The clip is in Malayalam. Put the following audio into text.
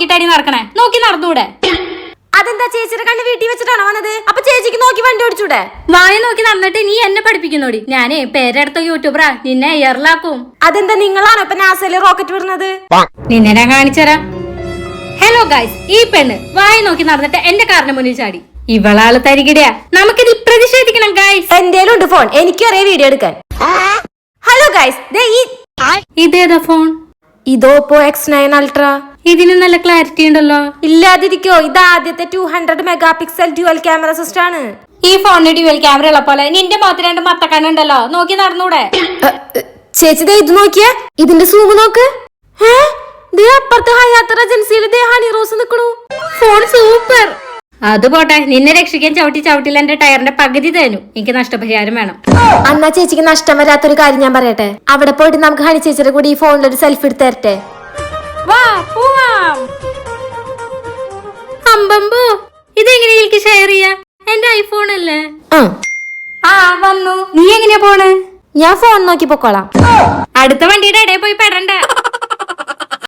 നോക്കിട്ടാടി നടക്കണേ? നോക്കി നടന്നൂടെ? അതെന്താ ചേച്ചിയുടെ കണ്ണ് വീട്ടിൽ വെച്ചിട്ടാണോ വന്നത്? അപ്പൊ ചേച്ചിക്ക് നോക്കി വണ്ടി ഓടിച്ചൂടെ? വായ നോക്കി നടന്നിട്ട് നീ എന്നെ പഠിപ്പിക്കുന്നോടി. ഞാനേ പേരെടുത്ത യൂട്യൂബറാ, നിന്നെ എയറിലാക്കും. അതെന്താ നിങ്ങളാണോ ഇപ്പൊ നാസയില് റോക്കറ്റ് വിടുന്നത്? നിന്നെ ഞാൻ കാണിച്ചരാം. ഹലോ ഗൈസ്, ഈ പെണ്ണ് വായ നോക്കി നടന്നിട്ട് എന്റെ കാറിന് മുന്നിൽ ചാടി. ഇവളാള് തരികിടയാ. നമുക്കിത് പ്രതിഷേധിക്കണം ഗൈസ്. എന്തേലും ഉണ്ട് ഫോൺ, എനിക്കറിയാം വീഡിയോ എടുക്കാൻ. ഹലോ ഗൈസ്, ഇതേതാ ഫോൺ? ഇത് ഓപ്പോ X9 Ultra. ഇതിന് നല്ല ക്ലാരിറ്റി ഉണ്ടല്ലോ. ഇല്ലാതിരിക്കോ, ഇത് ആദ്യത്തെ 200 മെഗാപിക്സൽ ഡ്യുവൽ ക്യാമറ സിസ്റ്റം ആണ്. ഈ ഫോണിന് ഡ്യുവൽ ക്യാമറ ഉള്ള പോലെ നിന്റെ മുഖത്ത് 2 മത്തക്കണ്ണുണ്ടല്ലോ. നോക്കി നടന്നൂടെ? ചേച്ചി ഇത് നോക്കിയ ഇതിന്റെ സൂം നോക്ക്. അപ്പുറത്തെ ഹയാത്ത് ഏജൻസിയിൽ ഹണി റോസ് നിക്കണു. Phone super. അത് പോട്ടെ, നിന്നെ രക്ഷിക്കാൻ ചവിട്ടില്ല എന്റെ ടയറിന്റെ പകുതി തേനു. എനിക്ക് നഷ്ടപരിഹാരം വേണം. അന്നാ ചേച്ചിക്ക് നഷ്ടം വരാത്തൊരു കാര്യം ഞാൻ പറയട്ടെ. അവിടെ പോയിട്ട് നമുക്ക് ഹണി ചേച്ചിയുടെ കൂടി ഈ ഫോണിലൊരു സെൽഫി എടുത്ത് തരട്ടെ. വാ പോവാം. അമ്പമ്പോ, ഇതെങ്ങനെ എനിക്ക് ഷെയർ ചെയ്യാ? എന്റെ ഐഫോൺ അല്ലേ? ആ വന്നു. നീ എങ്ങനെയാ പോണ്? ഞാൻ ഫോൺ നോക്കി പൊക്കോളാം. അടുത്ത വണ്ടിയുടെ ഇടയിൽ പോയി പെടണ്ട.